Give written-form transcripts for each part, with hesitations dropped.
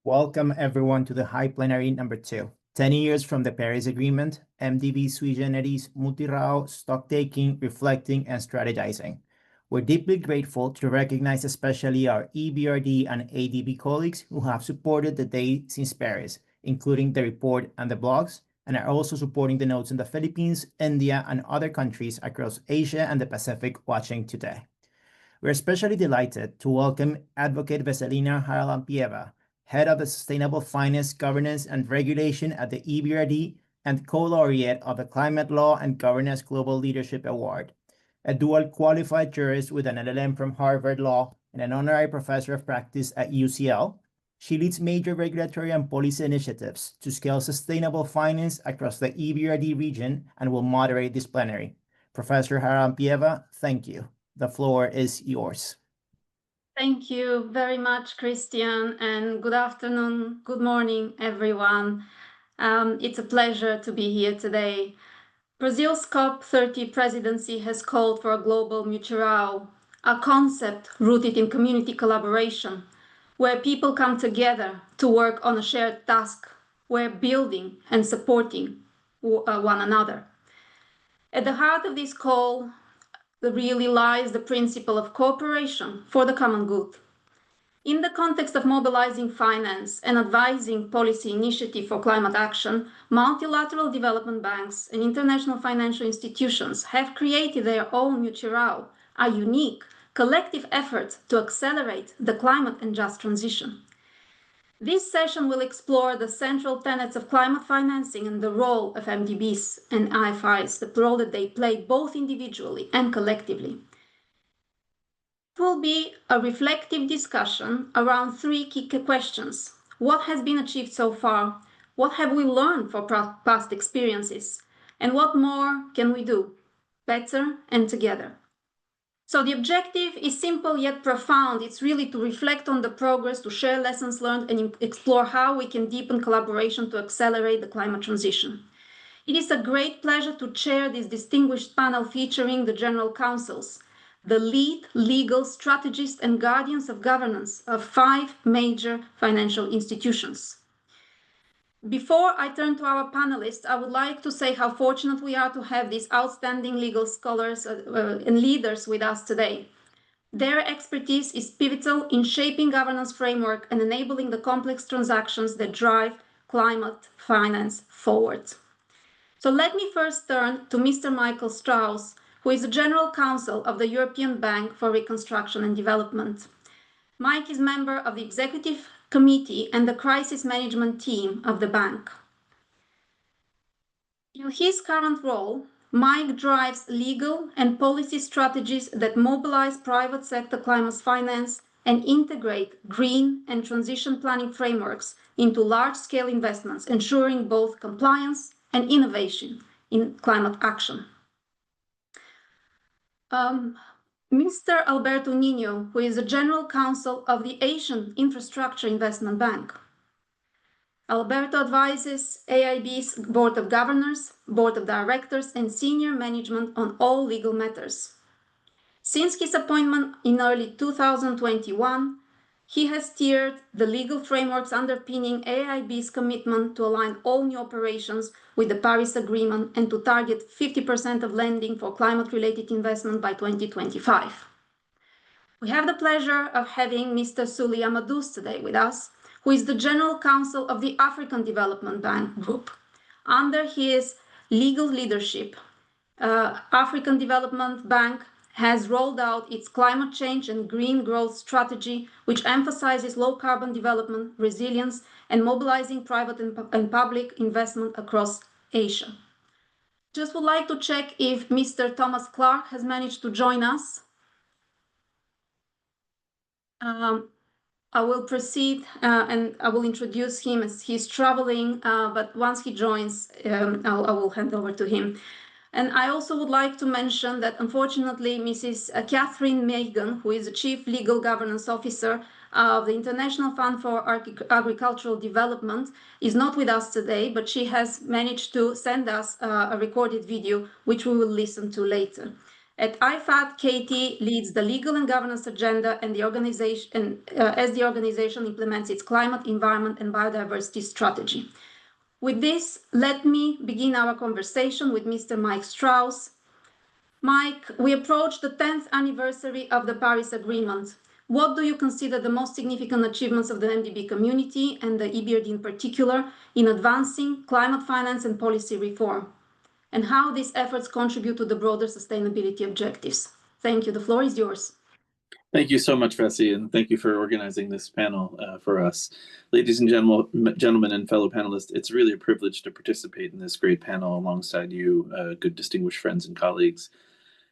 Welcome everyone to the High Plenary number 2. 10 years from the Paris Agreement, MDBs sui generis, Mutirão, Stocktaking, Reflecting, and Strategizing. We're deeply grateful to recognize especially our EBRD and ADB colleagues who have supported the day since Paris, including the report and the blogs, and are also supporting the notes in the Philippines, India, and other countries across Asia and the Pacific watching today. We're especially delighted to welcome Advocate Veselina Haralampyeva, Head of the Sustainable Finance, Governance, and Regulation at the EBRD and co-laureate of the Climate Law and Governance Global Leadership Award, a dual qualified jurist with an LLM from Harvard Law and an honorary professor of practice at UCL. She leads major regulatory and policy initiatives to scale sustainable finance across the EBRD region and will moderate this plenary. Professor Haralampyeva, thank you. The floor is yours. Thank you very much, Christian, and good afternoon, good morning, everyone. It's a pleasure to be here today. Brazil's COP30 presidency has called for a global Mutirão, a concept rooted in community collaboration, where people come together to work on a shared task, where building and supporting one another. At the heart of this call, really lies the principle of cooperation for the common good. In the context of mobilizing finance and advising policy initiative for climate action, multilateral development banks and international financial institutions have created their own Mutirão, a unique, collective effort to accelerate the climate and just transition. This session will explore the central tenets of climate financing and the role of MDBs and IFIs, the role that they play both individually and collectively. It will be a reflective discussion around 3 key questions. What has been achieved so far? What have we learned from past experiences? And what more can we do better and together? So the objective is simple yet profound. It's really to reflect on the progress, to share lessons learned, and explore how we can deepen collaboration to accelerate the climate transition. It is a great pleasure to chair this distinguished panel featuring the General Counsels, the lead legal strategists and guardians of governance of 5 major financial institutions. Before I turn to our panelists, I would like to say how fortunate we are to have these outstanding legal scholars and leaders with us today. Their expertise is pivotal in shaping governance framework and enabling the complex transactions that drive climate finance forward. So let me first turn to Mr. Michael Strauss, who is the General Counsel of the European Bank for Reconstruction and Development. Mike is member of the Executive Committee and the Crisis Management Team of the bank. In his current role, Mike drives legal and policy strategies that mobilize private sector climate finance and integrate green and transition planning frameworks into large-scale investments, ensuring both compliance and innovation in climate action. Mr. Alberto Nino, who is the General Counsel of the Asian Infrastructure Investment Bank. Alberto advises AIB's Board of Governors, Board of Directors, and senior management on all legal matters. Since his appointment in early 2021, he has steered the legal frameworks underpinning AIB's commitment to align all new operations with the Paris Agreement and to target 50% of lending for climate-related investment by 2025. We have the pleasure of having Mr. Suli Amadous today with us, who is the General Counsel of the African Development Bank Group. Under his legal leadership, African Development Bank has rolled out its climate change and green growth strategy, which emphasizes low-carbon development, resilience, and mobilizing private and public investment across Asia. Just would like to check if Mr. Thomas Clark has managed to join us. I will proceed and I will introduce him as he's traveling, but once he joins, I will hand over to him. And I also would like to mention that, unfortunately, Mrs. Catherine Megan, who is the Chief Legal Governance Officer of the International Fund for Agricultural Development, is not with us today, but she has managed to send us a recorded video, which we will listen to later. At IFAD, Katie leads the legal and governance agenda and the organization, as the organization implements its climate, environment, and biodiversity strategy. With this, let me begin our conversation with Mr. Mike Strauss. Mike, we approach the 10th anniversary of the Paris Agreement. What do you consider the most significant achievements of the MDB community and the EBRD in particular in advancing climate finance and policy reform? And how these efforts contribute to the broader sustainability objectives? Thank you. The floor is yours. Thank you so much, Vessi, and thank you for organizing this panel for us. Ladies and gentlemen and fellow panelists, it's really a privilege to participate in this great panel alongside you, good distinguished friends and colleagues.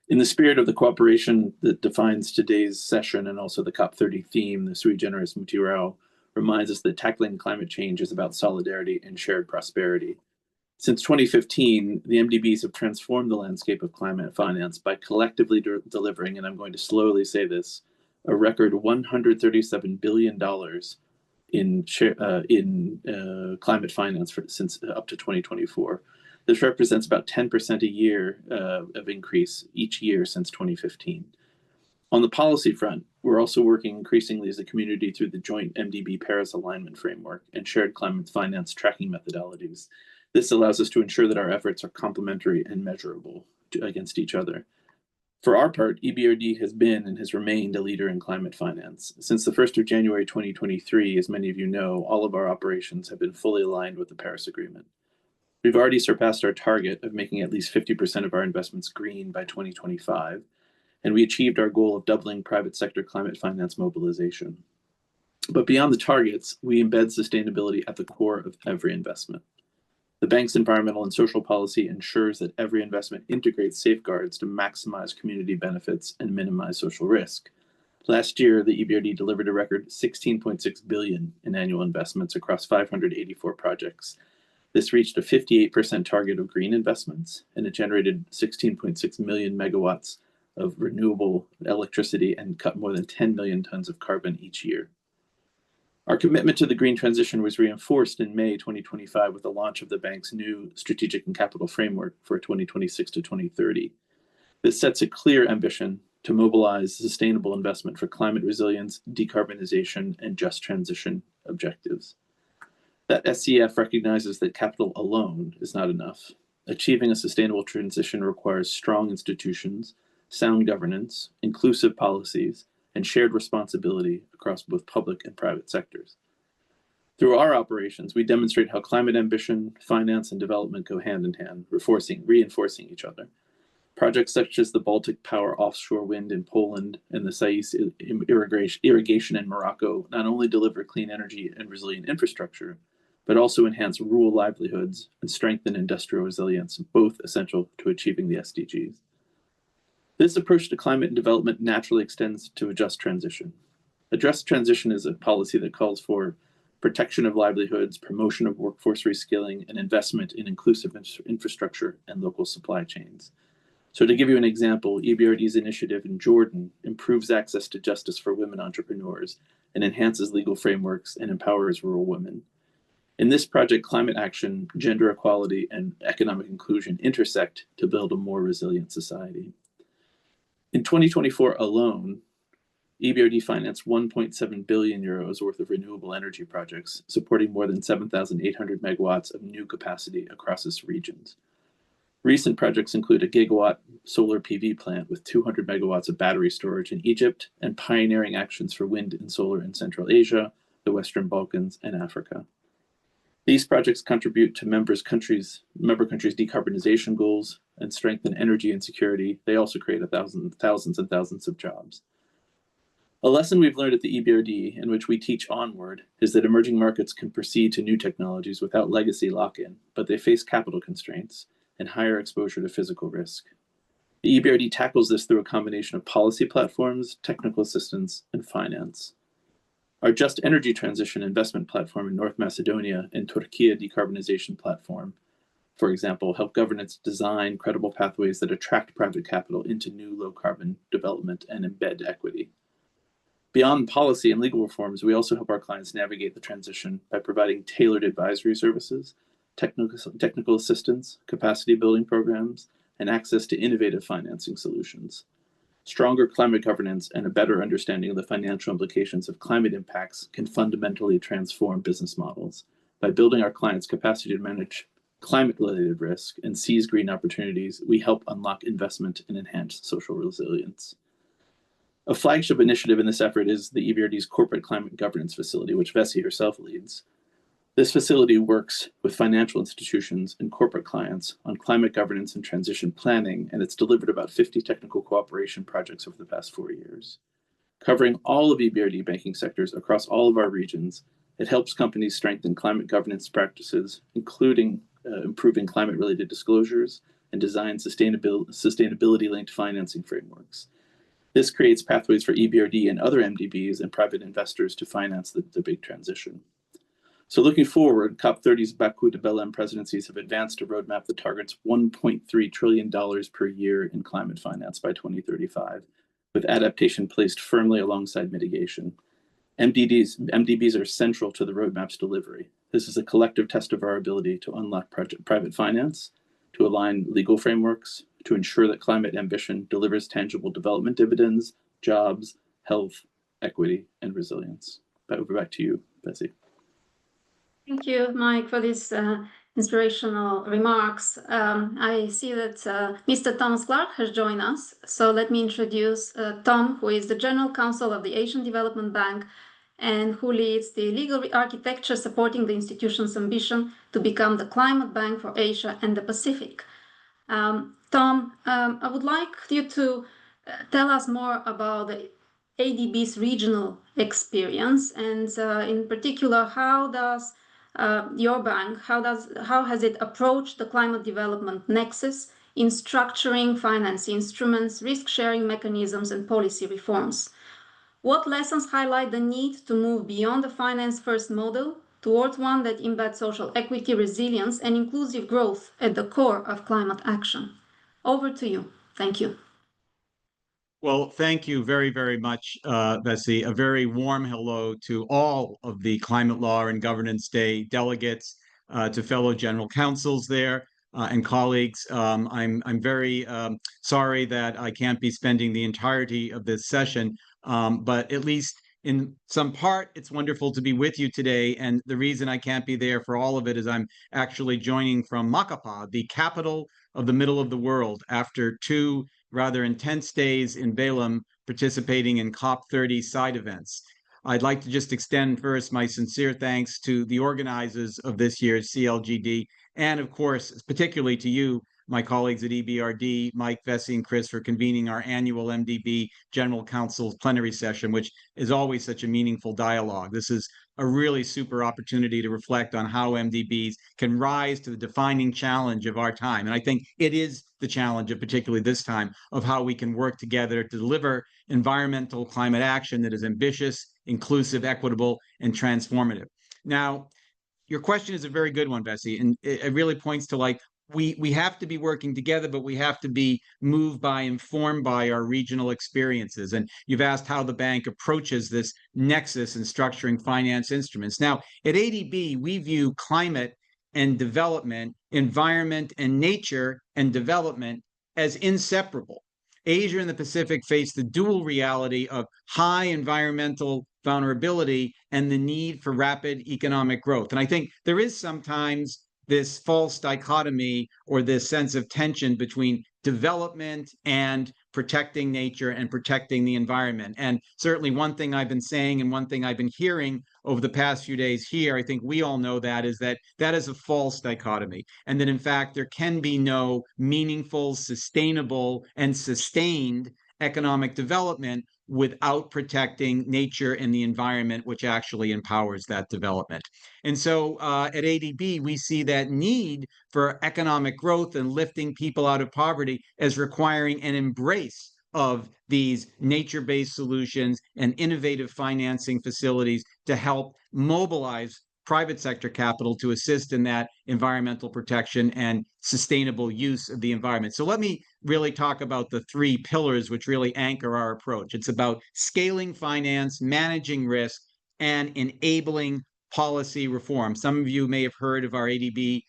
In the spirit of the cooperation that defines today's session and also the COP30 theme, the sui generis Mutirão reminds us that tackling climate change is about solidarity and shared prosperity. Since 2015, the MDBs have transformed the landscape of climate finance by collectively delivering, and I'm going to slowly say this, a record $137 billion in climate finance since up to 2024. This represents about 10% a year of increase each year since 2015. On the policy front, we're also working increasingly as a community through the joint MDB Paris Alignment Framework and shared climate finance tracking methodologies. This allows us to ensure that our efforts are complementary and measurable against each other. For our part, EBRD has been and has remained a leader in climate finance. Since the 1st of January 2023, as many of you know, all of our operations have been fully aligned with the Paris Agreement. We've already surpassed our target of making at least 50% of our investments green by 2025, and we achieved our goal of doubling private sector climate finance mobilization. But beyond the targets, we embed sustainability at the core of every investment. The bank's environmental and social policy ensures that every investment integrates safeguards to maximize community benefits and minimize social risk. Last year, the EBRD delivered a record $16.6 billion in annual investments across 584 projects. This reached a 58% target of green investments, and it generated 16.6 million megawatts of renewable electricity and cut more than 10 million tons of carbon each year. Our commitment to the green transition was reinforced in May 2025 with the launch of the bank's new strategic and capital framework for 2026 to 2030. This sets a clear ambition to mobilize sustainable investment for climate resilience, decarbonization, and just transition objectives. That SCF recognizes that capital alone is not enough. Achieving a sustainable transition requires strong institutions, sound governance, inclusive policies, and shared responsibility across both public and private sectors. Through our operations, we demonstrate how climate ambition, finance, and development go hand in hand, reinforcing each other. Projects such as the Baltic Power offshore wind in Poland and the CISDL irrigation in Morocco not only deliver clean energy and resilient infrastructure, but also enhance rural livelihoods and strengthen industrial resilience, both essential to achieving the SDGs. This approach to climate and development naturally extends to a just transition. A just transition is a policy that calls for protection of livelihoods, promotion of workforce reskilling, and investment in inclusive infrastructure and local supply chains. So to give you an example, EBRD's initiative in Jordan improves access to justice for women entrepreneurs and enhances legal frameworks and empowers rural women. In this project, climate action, gender equality, and economic inclusion intersect to build a more resilient society. In 2024 alone, EBRD financed 1.7 billion euros worth of renewable energy projects, supporting more than 7,800 megawatts of new capacity across its regions. Recent projects include a gigawatt solar PV plant with 200 megawatts of battery storage in Egypt and pioneering actions for wind and solar in Central Asia, the Western Balkans, and Africa. These projects contribute to member countries' decarbonization goals and strengthen energy and security. They also create thousands and thousands of jobs. A lesson we've learned at the EBRD, in which we teach onward, is that emerging markets can proceed to new technologies without legacy lock-in, but they face capital constraints and higher exposure to physical risk. The EBRD tackles this through a combination of policy platforms, technical assistance, and finance. Our Just Energy Transition investment platform in North Macedonia and Turkey decarbonization platform, for example, help governments design credible pathways that attract private capital into new low-carbon development and embed equity. Beyond policy and legal reforms, we also help our clients navigate the transition by providing tailored advisory services, technical assistance, capacity building programs, and access to innovative financing solutions. Stronger climate governance and a better understanding of the financial implications of climate impacts can fundamentally transform business models. By building our clients' capacity to manage climate-related risk and seize green opportunities, we help unlock investment and enhance social resilience. A flagship initiative in this effort is the EBRD's Corporate Climate Governance Facility, which Vessi herself leads. This facility works with financial institutions and corporate clients on climate governance and transition planning, and it's delivered about 50 technical cooperation projects over the past 4 years. Covering all of EBRD banking sectors across all of our regions, it helps companies strengthen climate governance practices, including improving climate-related disclosures and design sustainability-linked financing frameworks. This creates pathways for EBRD and other MDBs and private investors to finance the big transition. So looking forward, COP30's Baku to Belém presidencies have advanced a roadmap that targets $1.3 trillion per year in climate finance by 2035, with adaptation placed firmly alongside mitigation. MDBs are central to the roadmap's delivery. This is a collective test of our ability to unlock private finance, to align legal frameworks, to ensure that climate ambition delivers tangible development dividends, jobs, health, equity, and resilience. Over back to you, Bessie. Thank you, Mike, for these inspirational remarks. I see that Mr. Thomas Clark has joined us. So let me introduce Tom, who is the General Counsel of the Asian Development Bank and who leads the legal architecture supporting the institution's ambition to become the climate bank for Asia and the Pacific. Tom, I would like you to tell us more about the ADB's regional experience, and in particular, how does your bank, how has it approached the climate development nexus in structuring finance instruments, risk-sharing mechanisms, and policy reforms? What lessons highlight the need to move beyond the finance-first model towards one that embeds social equity, resilience, and inclusive growth at the core of climate action? Over to you. Thank you. Well, thank you very, very much, Bessie. A very warm hello to all of the Climate Law and Governance Day delegates, to fellow general counsels there, and colleagues. I'm very sorry that I can't be spending the entirety of this session, but at least in some part, it's wonderful to be with you today. And the reason I can't be there for all of it is I'm actually joining from Macapá, the capital of the middle of the world, after 2 rather intense days in Belém participating in COP30 side events. I'd like to just extend first my sincere thanks to the organizers of this year's CLGD, and of course, particularly to you, my colleagues at EBRD, Mike, Vessi, and Chris, for convening our annual MDB General Counsel's plenary session, which is always such a meaningful dialogue. This is a really super opportunity to reflect on how MDBs can rise to the defining challenge of our time. And I think it is the challenge of particularly this time of how we can work together to deliver environmental climate action that is ambitious, inclusive, equitable, and transformative. Now, your question is a very good one, Bessie, and it really points to like, we have to be working together, but we have to be informed by our regional experiences. And you've asked how the bank approaches this nexus in structuring finance instruments. Now, at ADB, we view climate and development, environment and nature and development as inseparable. Asia and the Pacific face the dual reality of high environmental vulnerability and the need for rapid economic growth. And I think there is sometimes this false dichotomy or this sense of tension between development and protecting nature and protecting the environment. And certainly one thing I've been saying and one thing I've been hearing over the past few days here, I think we all know that is a false dichotomy. And that in fact, there can be no meaningful, sustainable, and sustained economic development without protecting nature and the environment, which actually empowers that development. And so at ADB, we see that need for economic growth and lifting people out of poverty as requiring an embrace of these nature-based solutions and innovative financing facilities to help mobilize private sector capital to assist in that environmental protection and sustainable use of the environment. So let me really talk about the 3 pillars which really anchor our approach. It's about scaling finance, managing risk, and enabling policy reform. Some of you may have heard of our ADB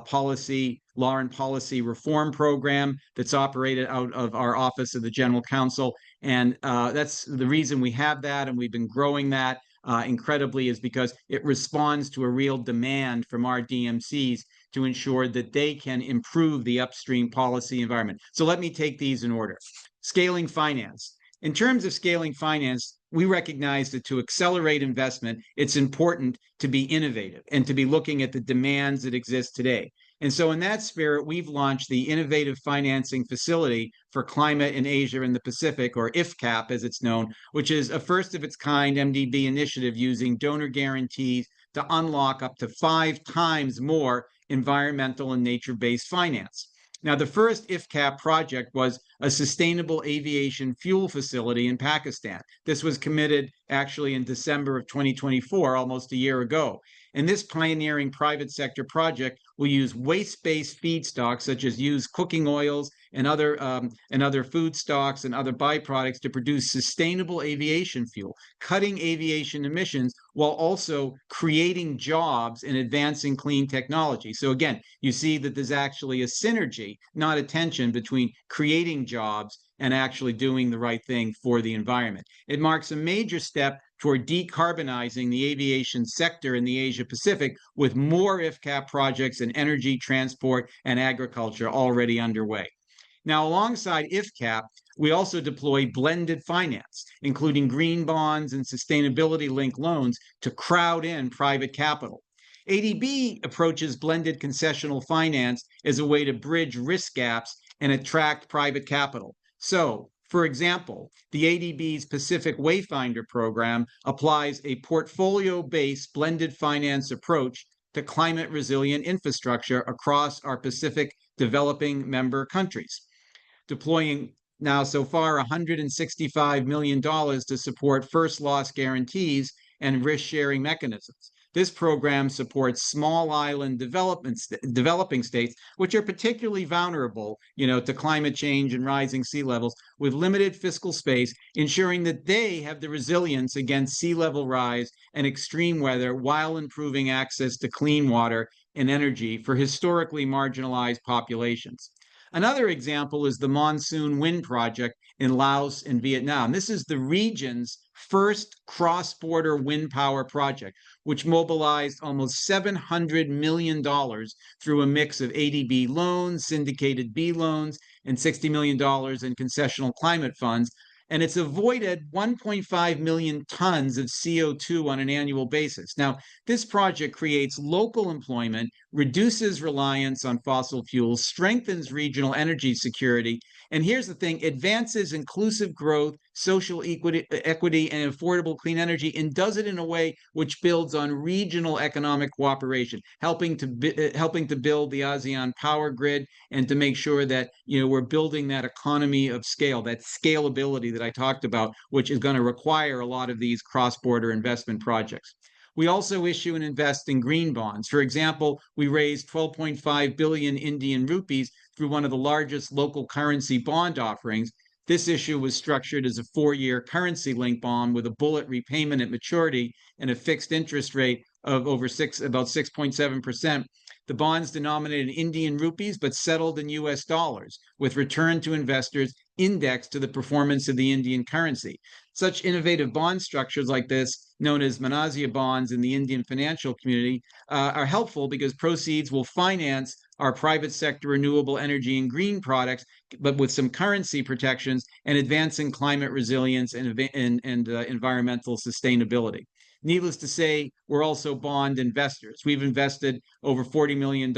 policy Law and Policy Reform Program that's operated out of our Office of the General Counsel. And that's the reason we have that, and we've been growing that incredibly, is because it responds to a real demand from our DMCs to ensure that they can improve the upstream policy environment. So let me take these in order. Scaling finance. In terms of scaling finance, we recognize that to accelerate investment, it's important to be innovative and to be looking at the demands that exist today. And so in that spirit, we've launched the Innovative Financing Facility for Climate in Asia and the Pacific, or IFCAP as it's known, which is a first of its kind MDB initiative using donor guarantees to unlock up to 5 times more environmental and nature-based finance. Now, the first IFCAP project was a sustainable aviation fuel facility in Pakistan. This was committed actually in December of 2024, almost a year ago. And this pioneering private sector project will use waste-based feedstocks such as used cooking oils and other food stocks and other byproducts to produce sustainable aviation fuel, cutting aviation emissions while also creating jobs and advancing clean technology. So again, you see that there's actually a synergy, not a tension, between creating jobs and actually doing the right thing for the environment. It marks a major step toward decarbonizing the aviation sector in the Asia Pacific, with more IFCAP projects in energy, transport, and agriculture already underway. Now, alongside IFCAP, we also deploy blended finance, including green bonds and sustainability-linked loans to crowd in private capital. ADB approaches blended concessional finance as a way to bridge risk gaps and attract private capital. So, for example, the ADB's Pacific Wayfinder program applies a portfolio-based blended finance approach to climate-resilient infrastructure across our Pacific developing member countries, deploying now so far $165 million to support first loss guarantees and risk-sharing mechanisms. This program supports small island developing states, which are particularly vulnerable, to climate change and rising sea levels, with limited fiscal space, ensuring that they have the resilience against sea level rise and extreme weather while improving access to clean water and energy for historically marginalized populations. Another example is the Monsoon Wind Project in Laos and Vietnam. This is the region's first cross-border wind power project, which mobilized almost $700 million through a mix of ADB loans, syndicated B loans, and $60 million in concessional climate funds. And it's avoided 1.5 million tons of CO2 on an annual basis. Now, this project creates local employment, reduces reliance on fossil fuels, strengthens regional energy security, and here's the thing, advances inclusive growth, social equity, and affordable clean energy, and does it in a way which builds on regional economic cooperation, helping to build the ASEAN power grid and to make sure that we're building that economy of scale, that scalability that I talked about, which is going to require a lot of these cross-border investment projects. We also issue and invest in green bonds. For example, we raised 12.5 billion Indian rupees through one of the largest local currency bond offerings. This issue was structured as a 4-year currency-linked bond with a bullet repayment at maturity and a fixed interest rate of about 6.7%. The bonds denominated in Indian rupees but settled in US dollars, with return to investors indexed to the performance of the Indian currency. Such innovative bond structures like this, known as Manasya bonds in the Indian financial community, are helpful because proceeds will finance our private sector renewable energy and green products, but with some currency protections and advancing climate resilience and environmental sustainability. Needless to say, we're also bond investors. We've invested over $40 million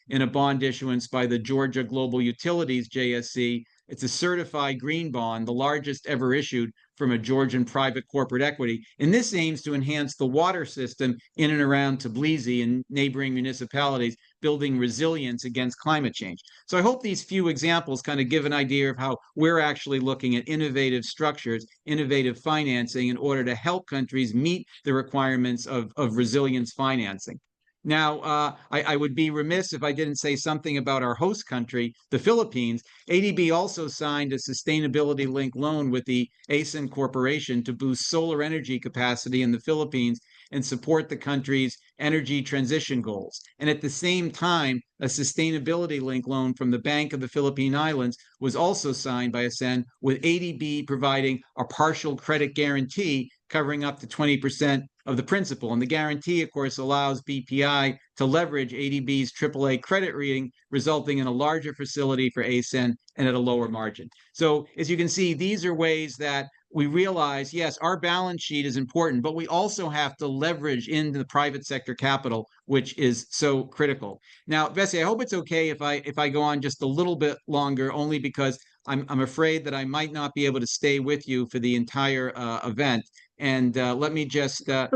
in a bond issuance by the Georgia Global Utilities, JSC. It's a certified green bond, the largest ever issued from a Georgian private corporate equity. And this aims to enhance the water system in and around Tbilisi and neighboring municipalities, building resilience against climate change. So I hope these few examples kind of give an idea of how we're actually looking at innovative structures, innovative financing in order to help countries meet the requirements of resilience financing. Now, I would be remiss if I didn't say something about our host country, the Philippines. ADB also signed a sustainability-linked loan with the ASEAN Corporation to boost solar energy capacity in the Philippines and support the country's energy transition goals. And at the same time, a sustainability-linked loan from the Bank of the Philippine Islands was also signed by ASEAN, with ADB providing a partial credit guarantee covering up to 20% of the principal. And the guarantee, of course, allows BPI to leverage ADB's AAA credit rating, resulting in a larger facility for ASEAN and at a lower margin. So as you can see, these are ways that we realize, yes, our balance sheet is important, but we also have to leverage into the private sector capital, which is so critical. Now, Bessie, I hope it's okay if I go on just a little bit longer, only because I'm afraid that I might not be able to stay with you for the entire event. And let me just, I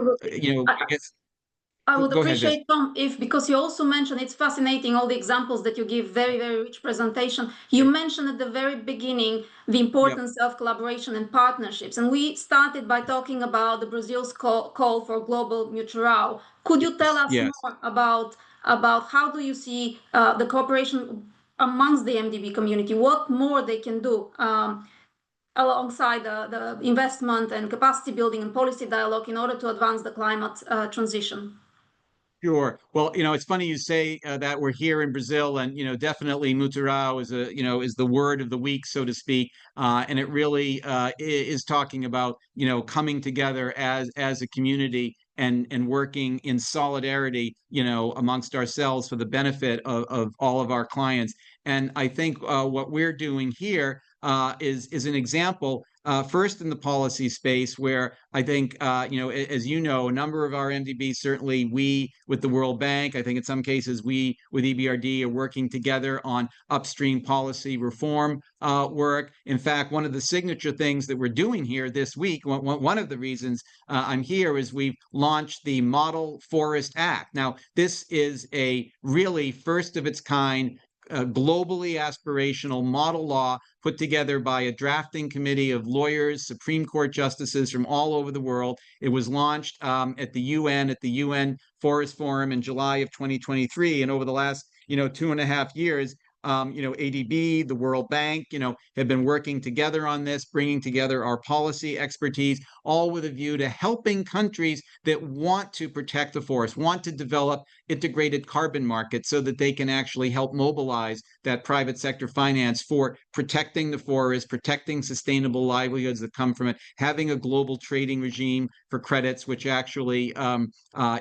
guess. I would Go ahead, appreciate, Tom, because you also mentioned, it's fascinating, all the examples that you give, very, very rich presentation. You mentioned at the very beginning the importance of collaboration and partnerships. And we started by talking about the Brazil's call for global Mutirão. Could you tell us more about how do you see the cooperation amongst the MDB community? What more they can do alongside the investment and capacity building and policy dialogue in order to advance the climate transition? Sure. Well, it's funny you say that we're here in Brazil, and definitely Mutirão is is the word of the week, so to speak, and it really is talking about coming together as a community and working in solidarity, amongst ourselves for the benefit of all of our clients. And I think what we're doing here is an example. First in the policy space, where I think, as you know, a number of our MDBs, certainly we with the World Bank, I think in some cases we with EBRD are working together on upstream policy reform work. In fact, one of the signature things that we're doing here this week, one of the reasons I'm here, is we've launched the Model Forest Act. Now, this is a really first of its kind, globally aspirational model law put together by a drafting committee of lawyers, Supreme Court justices from all over the world. It was launched at the UN Forest Forum in July of 2023. And over the last, 2.5 years, ADB, the World Bank, have been working together on this, bringing together our policy expertise, all with a view to helping countries that want to protect the forest, want to develop integrated carbon markets so that they can actually help mobilize that private sector finance for protecting the forest, protecting sustainable livelihoods that come from it, having a global trading regime for credits, which actually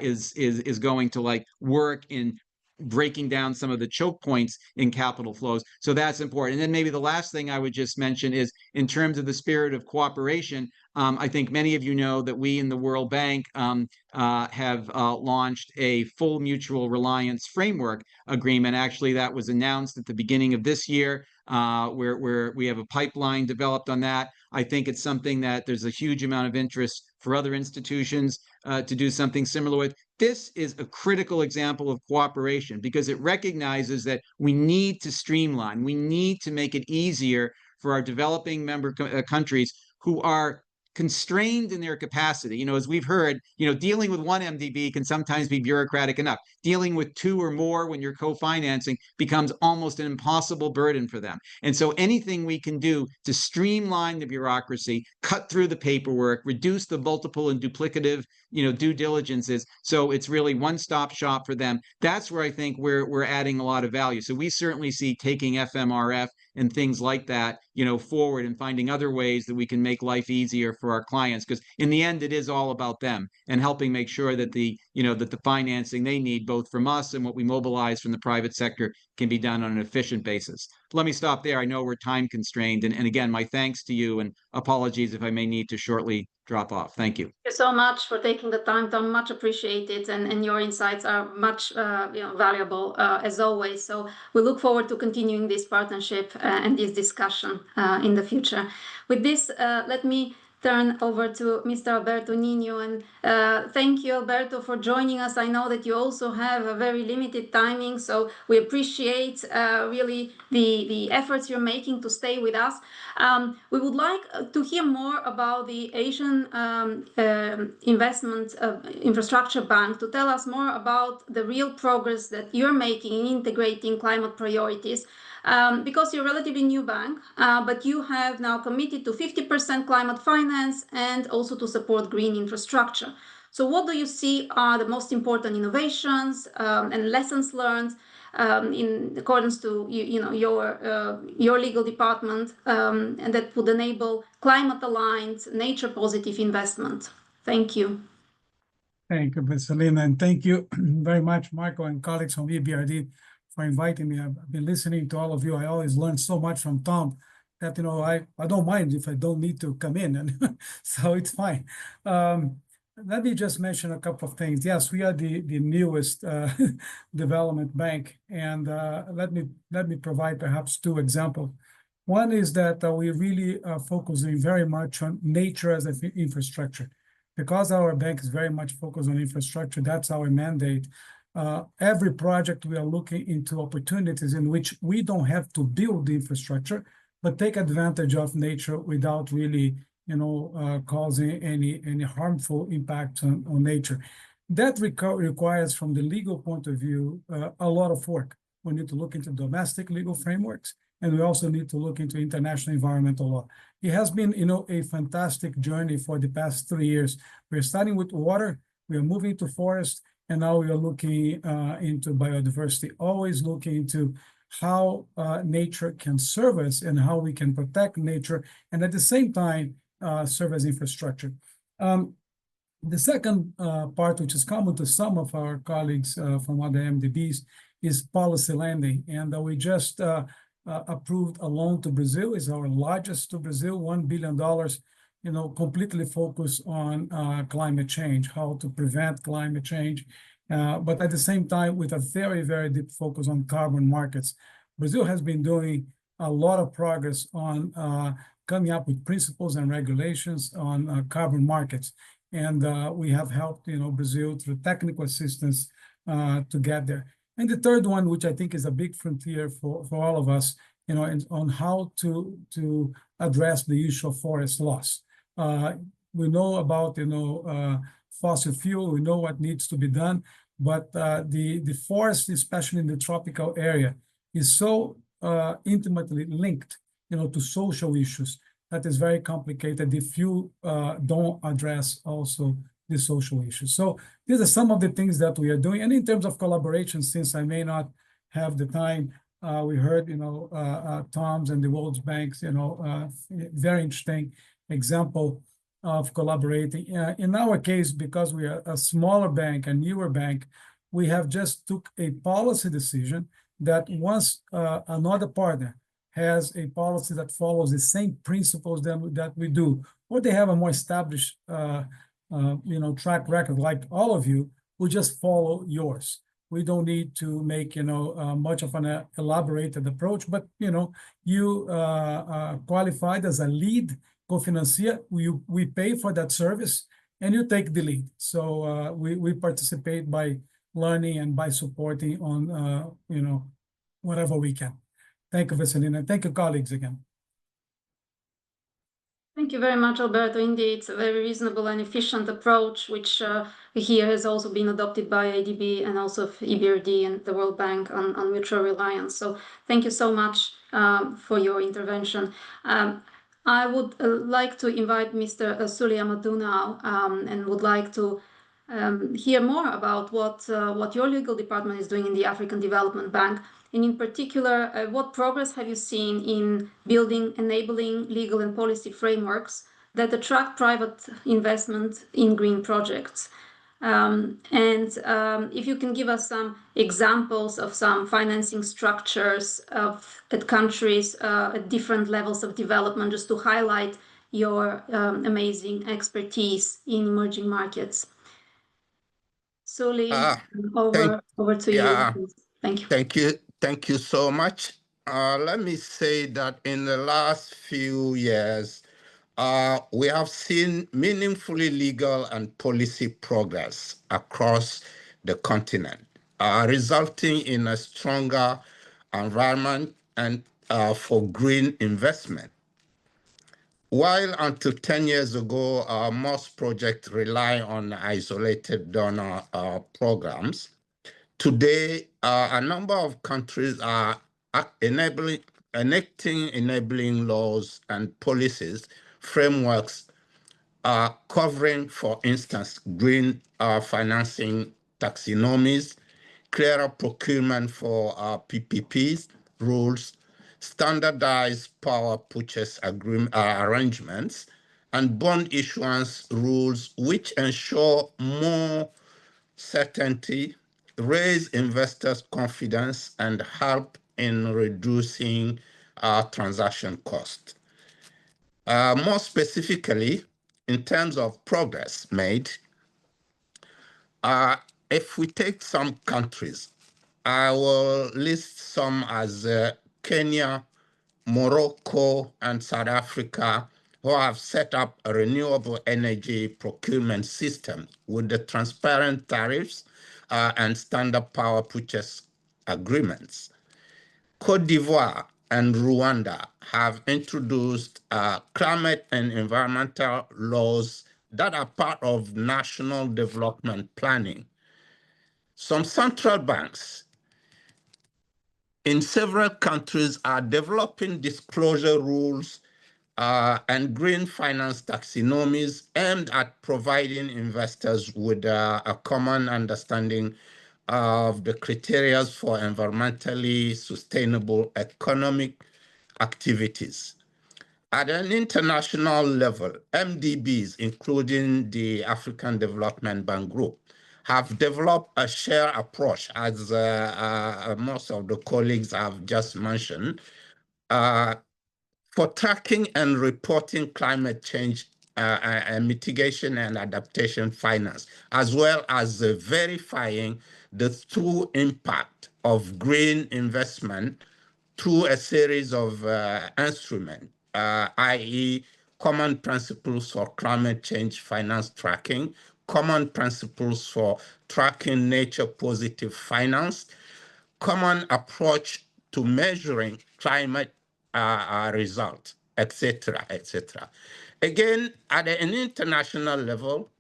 is going to work in breaking down some of the choke points in capital flows. So that's important. And then maybe the last thing I would just mention is, in terms of the spirit of cooperation, I think many of you know that we in the World Bank have launched a full mutual reliance framework agreement. Actually, that was announced at the beginning of this year, where we have a pipeline developed on that. I think it's something that there's a huge amount of interest for other institutions to do something similar with. This is a critical example of cooperation, because it recognizes that we need to streamline, we need to make it easier for our developing member countries who are constrained in their capacity. As we've heard, dealing with one MDB can sometimes be bureaucratic enough. Dealing with two or more when you're co-financing becomes almost an impossible burden for them. And so anything we can do to streamline the bureaucracy, cut through the paperwork, reduce the multiple and duplicative, due diligences, so it's really one-stop shop for them, that's where I think we're adding a lot of value. So we certainly see taking FMRF and things like that, forward, and finding other ways that we can make life easier for our clients, because in the end, it is all about them and helping make sure that the financing they need, both from us and what we mobilize from the private sector, can be done on an efficient basis. Let me stop there. I know we're time constrained, and again, my thanks to you, and apologies if I may need to shortly drop off. Thank you. Thank you so much for taking the time, Tom. Much appreciated, and your insights are much valuable as always. So we look forward to continuing this partnership and this discussion in the future. With this, let me turn over to Mr. Alberto Nino, and thank you, Alberto, for joining us. I know that you also have a very limited timing, so we appreciate really the efforts you're making to stay with us. We would like to hear more about the Asian Investment Infrastructure Bank, to tell us more about the real progress that you're making in integrating climate priorities. Because you're a relatively new bank, but you have now committed to 50% climate finance and also to support green infrastructure. So what do you see are the most important innovations and lessons learned in accordance to your legal department, and that would enable climate-aligned, nature-positive investment? Thank you. Thank you, Vesselina, and thank you very much, Marco and colleagues from EBRD, for inviting me. I've been listening to all of you. I always learn so much from Tom that, I don't mind if I don't need to come in, and so it's fine. Let me just mention a couple of things. Yes, we are the newest development bank, and let me provide perhaps two examples. One is that we really are focusing very much on nature as an infrastructure. Because our bank is very much focused on infrastructure, that's our mandate. Every project we are looking into opportunities in which we don't have to build the infrastructure, but take advantage of nature without really, causing any harmful impact on nature. That requires, from the legal point of view, a lot of work. We need to look into domestic legal frameworks, and we also need to look into international environmental law. It has been, a fantastic journey for the past 3 years. We're starting with water, we are moving to forest, and now we are looking into biodiversity, always looking into how nature can serve us and how we can protect nature, and at the same time, serve as infrastructure. The second part, which is common to some of our colleagues from other MDBs, is policy lending. And we just approved a loan to Brazil, is our largest to Brazil, $1 billion, completely focused on climate change, how to prevent climate change, but at the same time with a very, very deep focus on carbon markets. Brazil has been doing a lot of progress on coming up with principles and regulations on carbon markets. And we have helped, Brazil through technical assistance to get there. And the third one, which I think is a big frontier for all of us, on how to address the issue of forest loss. We know about, fossil fuel, we know what needs to be done, but the forest, especially in the tropical area, is so intimately linked, to social issues that is very complicated if you don't address also the social issues. So these are some of the things that we are doing. And in terms of collaboration, since I may not have the time, we heard, Tom's and the World Bank's, very interesting example of collaborating. In our case, because we are a smaller bank, a newer bank, we have just took a policy decision that once another partner has a policy that follows the same principles that we do, or they have a more established track record like all of you, we just follow yours. We don't need to make much of an elaborated approach, but you qualified as a lead co-financier, we pay for that service and you take the lead. So we participate by learning and by supporting on whatever we can. Thank you, Vesselina. Thank you, colleagues, again. Thank you very much, Alberto. Indeed, it's a very reasonable and efficient approach, which here has also been adopted by IDB and also EBRD and the World Bank on mutual reliance. So thank you so much for your intervention. I would like to invite Mr. Suli Amadou now and would like to hear more about what your legal department is doing in the African Development Bank. And in particular, what progress have you seen in building, enabling legal and policy frameworks that attract private investment in green projects? And if you can give us some examples of some financing structures at countries at different levels of development, just to highlight your amazing expertise in emerging markets. Suli, over to you. Thank you. Thank you so much. Let me say that in the last few years, we have seen meaningfully legal and policy progress across the continent, resulting in a stronger environment and for green investment. While until 10 years ago, most projects rely on isolated donor programs, today, a number of countries are enacting enabling laws and policies, frameworks covering, for instance, green financing taxonomies, clearer procurement for PPPs rules, standardized power purchase arrangements, and bond issuance rules which ensure more certainty, raise investors' confidence, and help in reducing transaction cost. More specifically, in terms of progress made, if we take some countries, I will list some as Kenya, Morocco, and South Africa, who have set up a renewable energy procurement system with the transparent tariffs and standard power purchase agreements. Côte d'Ivoire and Rwanda have introduced climate and environmental laws that are part of national development planning. Some central banks in several countries are developing disclosure rules and green finance taxonomies aimed at providing investors with a common understanding of the criteria for environmentally sustainable economic activities. At an international level, MDBs, including the African Development Bank Group, have developed a shared approach, as most of the colleagues have just mentioned, for tracking and reporting climate change and mitigation and adaptation finance, as well as verifying the true impact of green investment through a series of instruments, i.e. common principles for climate change finance tracking, common principles for tracking nature positive finance, common approach to measuring climate results, etc., etc. Again, at an international level,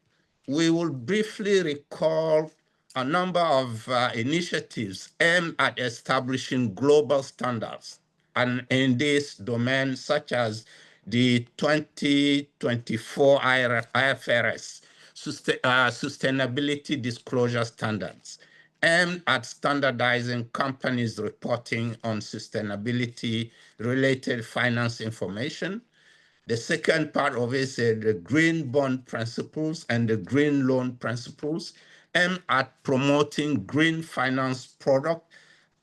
we will briefly recall a number of initiatives aimed at establishing global standards and in this domain, such as the 2024 IFRS Sustainability Disclosure Standards, aimed at standardizing companies' reporting on sustainability-related finance information. The second part of it is the green bond principles and the green loan principles, aimed at promoting green finance product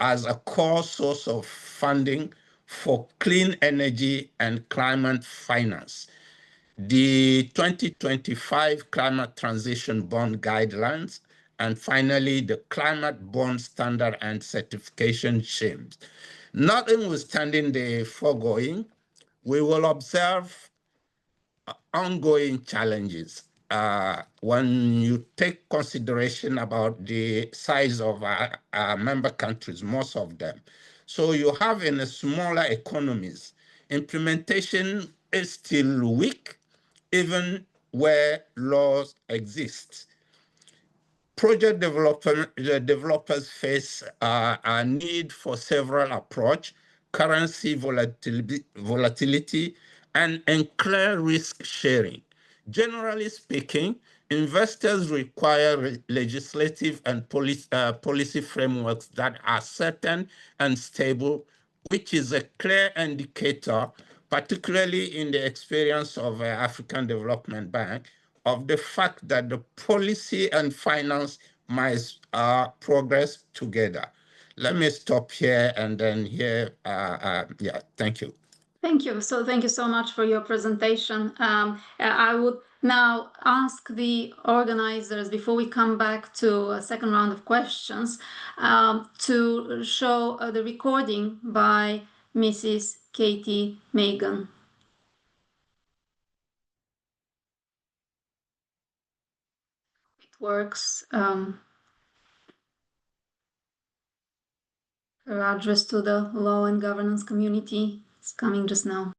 as a core source of funding for clean energy and climate finance. The 2025 Climate Transition Bond Guidelines, and finally, the Climate Bond Standard and Certification Schemes. Notwithstanding the foregoing, we will observe ongoing challenges when you take consideration about the size of our member countries, most of them. So you have in the smaller economies, implementation is still weak, even where laws exist. Project developers face a need for several approaches, currency volatility, and unclear risk sharing. Generally speaking, investors require legislative and policy frameworks that are certain and stable, which is a clear indicator, particularly in the experience of African Development Bank, of the fact that the policy and finance must progress together. Let me stop here and then here, yeah, thank you. Thank you. So thank you so much for your presentation. I would now ask the organizers, before we come back to a second round of questions, to show the recording by Mrs. Katie Megan. It works. Her address to the law and governance community is coming just now.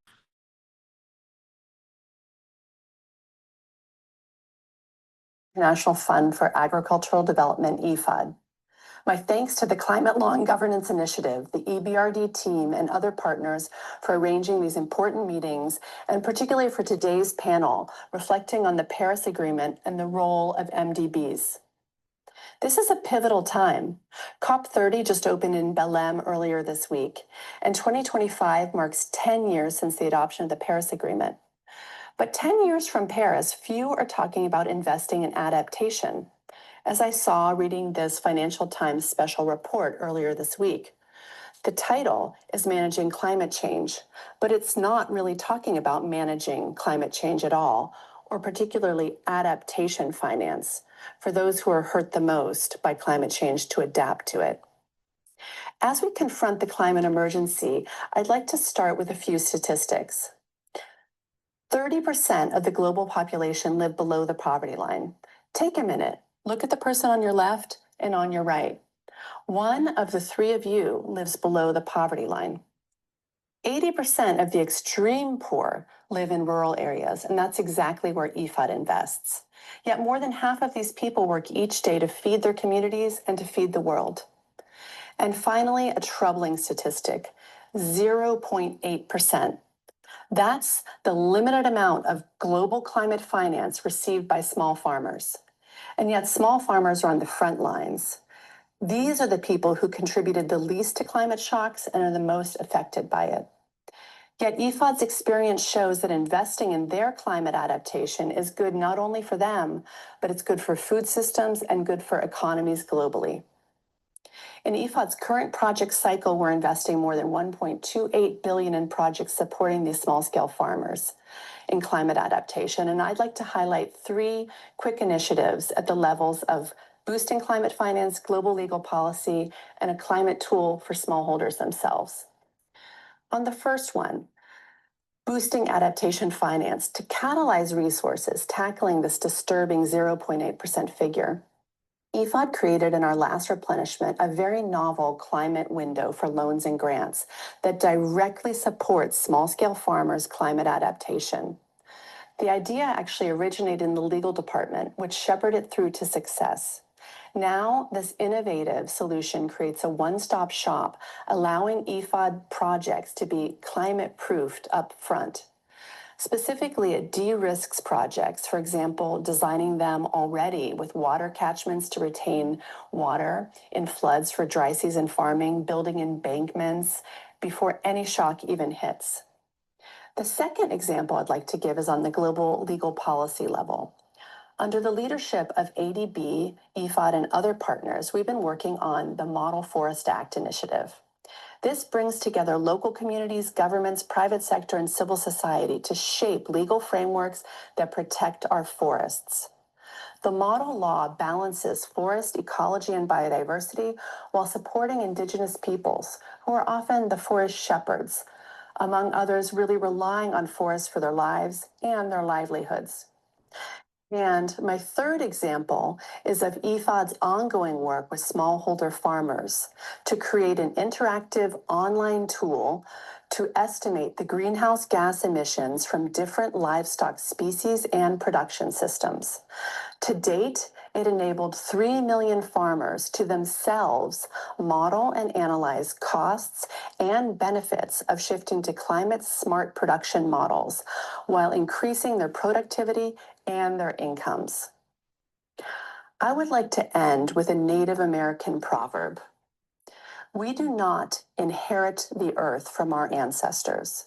National Fund for Agricultural Development, IFID. My thanks to the Climate Law and Governance Initiative, the EBRD team, and other partners for arranging these important meetings, and particularly for today's panel, reflecting on the Paris Agreement and the role of MDBs. This is a pivotal time. COP30 just opened in Belém earlier this week, and 2025 marks 10 years since the adoption of the Paris Agreement. But 10 years from Paris, few are talking about investing in adaptation, as I saw reading this Financial Times special report earlier this week. The title is Managing Climate Change, but it's not really talking about managing climate change at all, or particularly adaptation finance for those who are hurt the most by climate change to adapt to it. As we confront the climate emergency, I'd like to start with a few statistics. 30% of the global population live below the poverty line. Take a minute, look at the person on your left and on your right. One of the three of you lives below the poverty line. 80% of the extreme poor live in rural areas, and that's exactly where IFID invests. Yet more than half of these people work each day to feed their communities and to feed the world. And finally, a troubling statistic, 0.8%. That's the limited amount of global climate finance received by small farmers. And yet small farmers are on the front lines. These are the people who contributed the least to climate shocks and are the most affected by it. Yet IFID's experience shows that investing in their climate adaptation is good not only for them, but it's good for food systems and good for economies globally. In IFID's current project cycle, we're investing more than $1.28 billion in projects supporting these small-scale farmers in climate adaptation. And I'd like to highlight three quick initiatives at the levels of boosting climate finance, global legal policy, and a climate tool for smallholders themselves. On the first one, boosting adaptation finance to catalyze resources tackling this disturbing 0.8% figure. IFID created in our last replenishment a very novel climate window for loans and grants that directly supports small-scale farmers' climate adaptation. The idea actually originated in the legal department, which shepherded it through to success. Now, this innovative solution creates a one-stop shop, allowing IFID projects to be climate-proofed up front. Specifically, it de-risks projects, for example, designing them already with water catchments to retain water in floods for dry season farming, building embankments before any shock even hits. The second example I'd like to give is on the global legal policy level. Under the leadership of ADB, IFID, and other partners, we've been working on the Model Forest Act initiative. This brings together local communities, governments, private sector, and civil society to shape legal frameworks that protect our forests. The model law balances forest ecology and biodiversity while supporting indigenous peoples, who are often the forest shepherds, among others really relying on forests for their lives and their livelihoods. And my third example is of IFID's ongoing work with smallholder farmers to create an interactive online tool to estimate the greenhouse gas emissions from different livestock species and production systems. To date, it enabled 3 million farmers to themselves model and analyze costs and benefits of shifting to climate-smart production models while increasing their productivity and their incomes. I would like to end with a Native American proverb. We do not inherit the earth from our ancestors.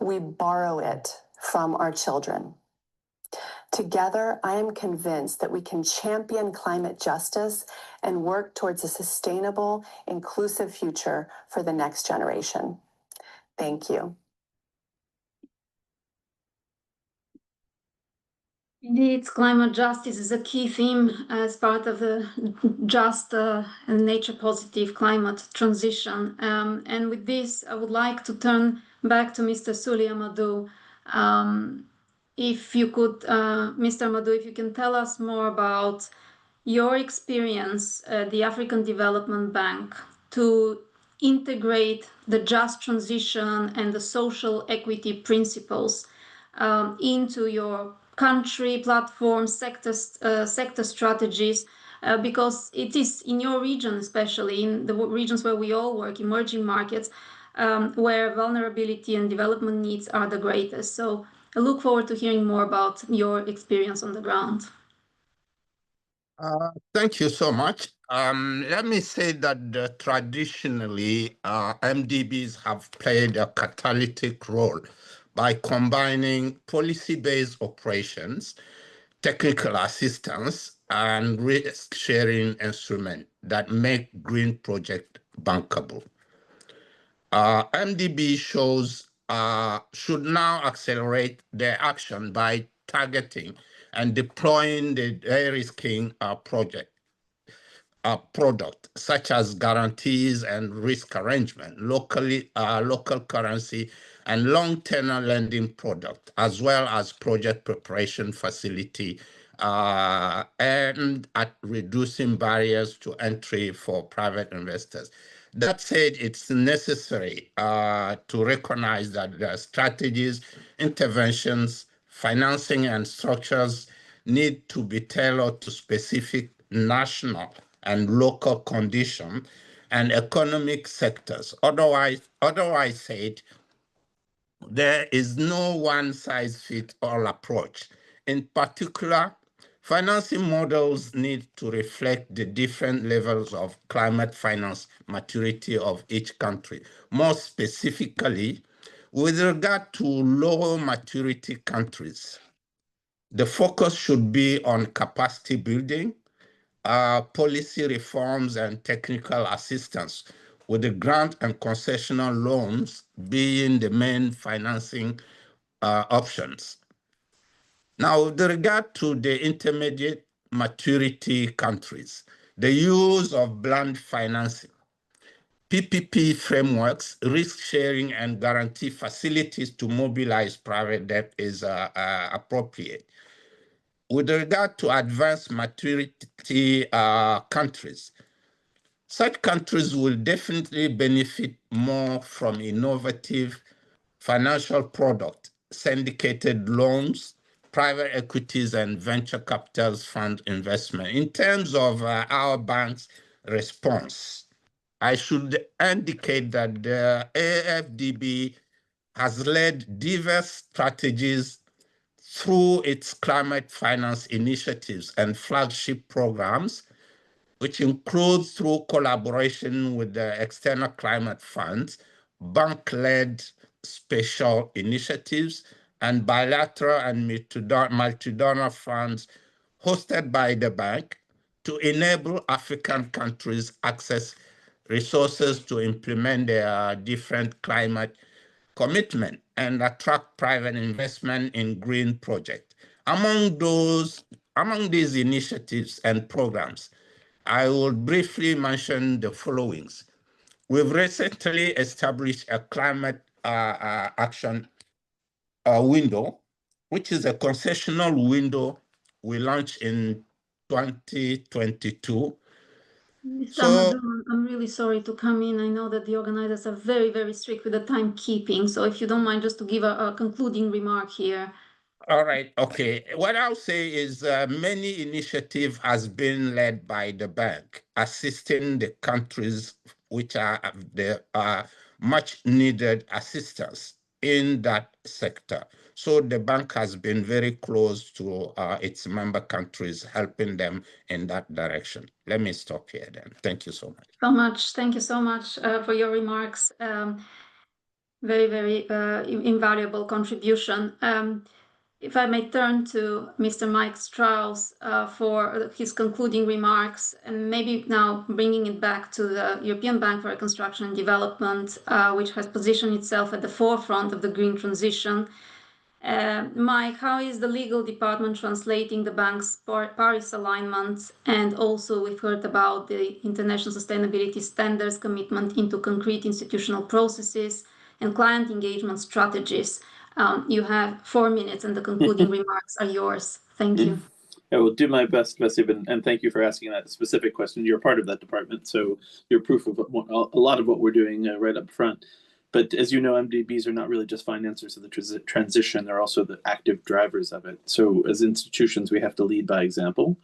We borrow it from our children. Together, I am convinced that we can champion climate justice and work towards a sustainable, inclusive future for the next generation. Thank you. Indeed, climate justice is a key theme as part of the just and nature-positive climate transition. And with this, I would like to turn back to Mr. Suli Amadou. If you could, Mr. Amadou, if you can tell us more about your experience at the African Development Bank to integrate the just transition and the social equity principles into your country platforms, sector strategies, because it is in your region, especially in the regions where we all work, emerging markets, where vulnerability and development needs are the greatest. So I look forward to hearing more about your experience on the ground. Thank you so much. Let me say that traditionally, MDBs have played a catalytic role by combining policy-based operations, technical assistance, and risk-sharing instruments that make green projects bankable. MDB should now accelerate their action by targeting and deploying the de-risking product, such as guarantees and risk arrangement, local currency, and long-tenor lending product, as well as project preparation facility, and at reducing barriers to entry for private investors. That said, it's necessary to recognize that the strategies, interventions, financing, and structures need to be tailored to specific national and local conditions and economic sectors. Otherwise said, there is no one-size-fits-all approach. In particular, financing models need to reflect the different levels of climate finance maturity of each country. More specifically, with regard to lower maturity countries, the focus should be on capacity building, policy reforms, and technical assistance, with the grant and concessional loans being the main financing options. Now, with regard to the intermediate maturity countries, the use of blunt financing, PPP frameworks, risk sharing, and guarantee facilities to mobilize private debt is appropriate. With regard to advanced maturity countries, such countries will definitely benefit more from innovative financial product, syndicated loans, private equities, and venture capital fund investment. In terms of our bank's response, I should indicate that the AFDB has led diverse strategies through its climate finance initiatives and flagship programs, which include through collaboration with the external climate funds, bank-led special initiatives, and bilateral and multi-donor funds hosted by the bank to enable African countries access resources to implement their different climate commitment and attract private investment in green projects. Among these initiatives and programs, I will briefly mention the following. We've recently established a climate action window, which is a concessional window we launched in 2022. Mr. I'm really sorry to come in. I know that the organizers are very, very strict with the timekeeping. So if you don't mind, just to give a concluding remark here. All right, okay. What I'll say is many initiatives has been led by the bank, assisting the countries which are the much needed assistance in that sector. So the bank has been very close to its member countries, helping them in that direction. Let me stop here then. Thank you so much. Thank you so much for your remarks. Very, very invaluable contribution. If I may turn to Mr. Mike Strauss for his concluding remarks, and maybe now bringing it back to the European Bank for Reconstruction and Development, which has positioned itself at the forefront of the green transition. Mike, how is the legal department translating the bank's Paris alignment? And also we've heard about the International Sustainability Standards commitment into concrete institutional processes and client engagement strategies. You have 4 minutes and the concluding remarks are yours. Thank you. I will do my best, Vesib, and thank you for asking that specific question. You're part of that department, so you're proof of a lot of what we're doing right up front. But as you know, MDBs are not really just financiers of the transition, they're also the active drivers of it. So as institutions, we have to lead by example.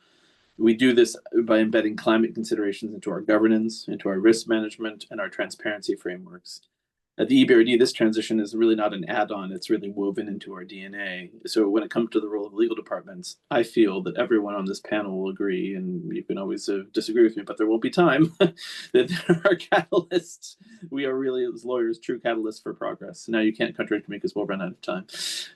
We do this by embedding climate considerations into our governance, into our risk management, and our transparency frameworks. At the EBRD, this transition is really not an add-on, it's really woven into our DNA. So when it comes to the role of legal departments, I feel that everyone on this panel will agree, and you can always disagree with me, but there won't be time, that there are catalysts. We are really, as lawyers, true catalysts for progress. Now you can't contradict me because we'll run out of time.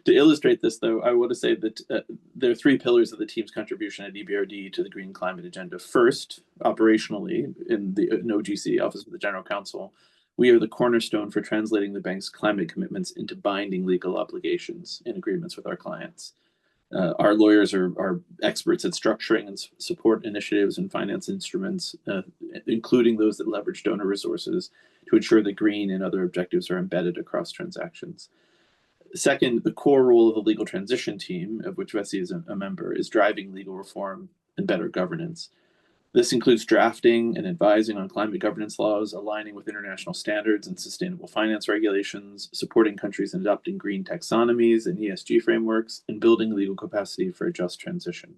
To illustrate this, though, I want to say that there are three pillars of the team's contribution at EBRD to the Green Climate Agenda. First, operationally, in the OGC, Office of the General Counsel, we are the cornerstone for translating the bank's climate commitments into binding legal obligations in agreements with our clients. Our lawyers are experts at structuring and support initiatives and finance instruments, including those that leverage donor resources to ensure that green and other objectives are embedded across transactions. Second, the core role of the legal transition team, of which Vessi is a member, is driving legal reform and better governance. This includes drafting and advising on climate governance laws, aligning with international standards and sustainable finance regulations, supporting countries in adopting green taxonomies and ESG frameworks, and building legal capacity for a just transition.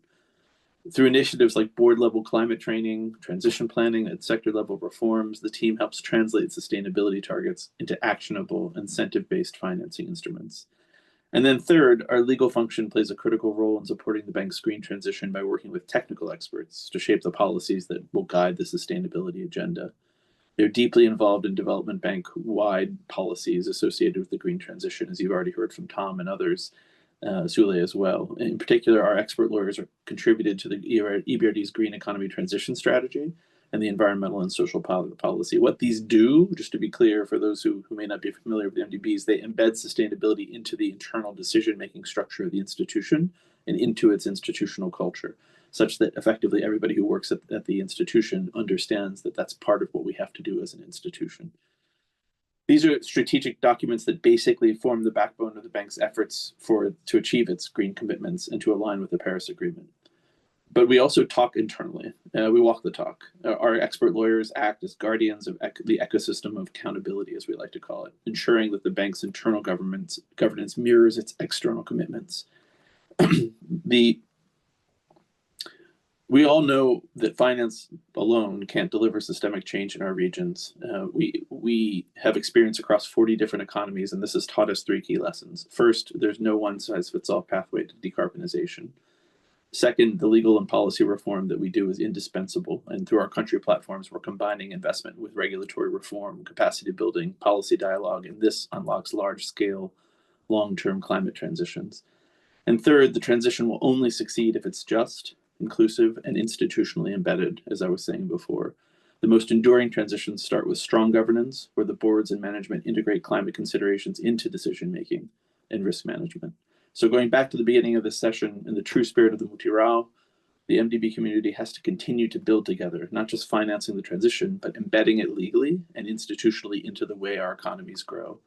Through initiatives like board-level climate training, transition planning, and sector-level reforms, the team helps translate sustainability targets into actionable, incentive-based financing instruments. And then third, our legal function plays a critical role in supporting the bank's green transition by working with technical experts to shape the policies that will guide the sustainability agenda. They're deeply involved in development bank-wide policies associated with the green transition, as you've already heard from Tom and others, Sule as well. In particular, our expert lawyers are contributed to the EBRD's green economy transition strategy and the environmental and social policy. What these do, just to be clear for those who may not be familiar with the MDBs, they embed sustainability into the internal decision-making structure of the institution and into its institutional culture, such that effectively everybody who works at the institution understands that that's part of what we have to do as an institution. These are strategic documents that basically form the backbone of the bank's efforts to achieve its green commitments and to align with the Paris Agreement. But we also talk internally. We walk the talk. Our expert lawyers act as guardians of the ecosystem of accountability, as we like to call it, ensuring that the bank's internal governance mirrors its external commitments. We all know that finance alone can't deliver systemic change in our regions. We have experience across 40 different economies, and this has taught us three key lessons. First, there's no one-size-fits-all pathway to decarbonization. Second, the legal and policy reform that we do is indispensable, and through our country platforms, we're combining investment with regulatory reform, capacity building, policy dialogue, and this unlocks large-scale, long-term climate transitions. And third, the transition will only succeed if it's just, inclusive, and institutionally embedded, as I was saying before. The most enduring transitions start with strong governance, where the boards and management integrate climate considerations into decision-making and risk management. So going back to the beginning of this session, in the true spirit of the Mutirão, the MDB community has to continue to build together, not just financing the transition, but embedding it legally and institutionally into the way our economies grow.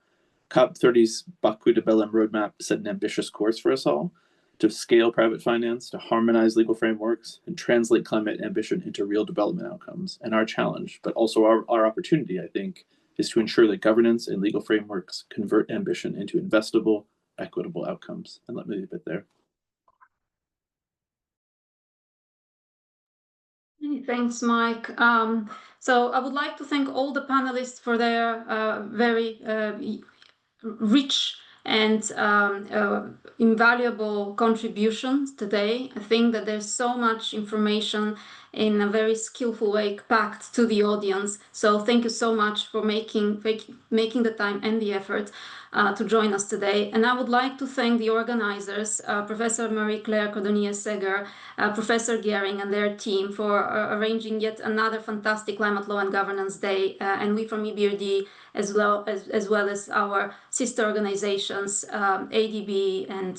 COP30's Baku to Belém roadmap set an ambitious course for us all to scale private finance, to harmonize legal frameworks, and translate climate ambition into real development outcomes. And our challenge, but also our opportunity, I think, is to ensure that governance and legal frameworks convert ambition into investable, equitable outcomes. And let me leave it there. Thanks, Mike. So I would like to thank all the panelists for their very rich and invaluable contributions today. I think that there's so much information in a very skillful way packed to the audience. So thank you so much for making the time and the effort to join us today. And I would like to thank the organizers, Professor Marie-Claire Cordonnier-Seger, Professor Gehring and their team for arranging yet another fantastic Climate Law and Governance Day. And we from EBRD, as well as our sister organizations, ADB and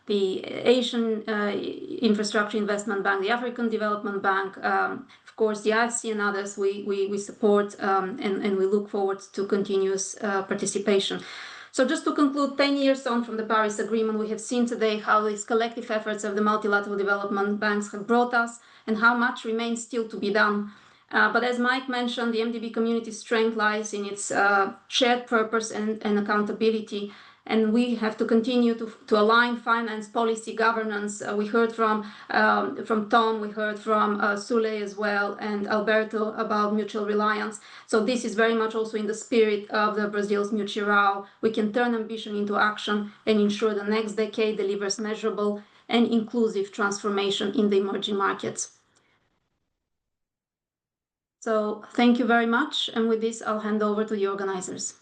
the Asian Infrastructure Investment Bank, the African Development Bank, of course, the IFC and others, we support and we look forward to continuous participation. So just to conclude, 10 years on from the Paris Agreement, we have seen today how these collective efforts of the multilateral development banks have brought us and how much remains still to be done. But as Mike mentioned, the MDB community's strength lies in its shared purpose and accountability. and we have to continue to align finance policy governance. We heard from Tom, we heard from Sule as well, and Alberto about mutual reliance. So this is very much also in the spirit of the Brazil's Mutirão. We can turn ambition into action and ensure the next decade delivers measurable and inclusive transformation in the emerging markets. So thank you very much. And with this, I'll hand over to the organizers.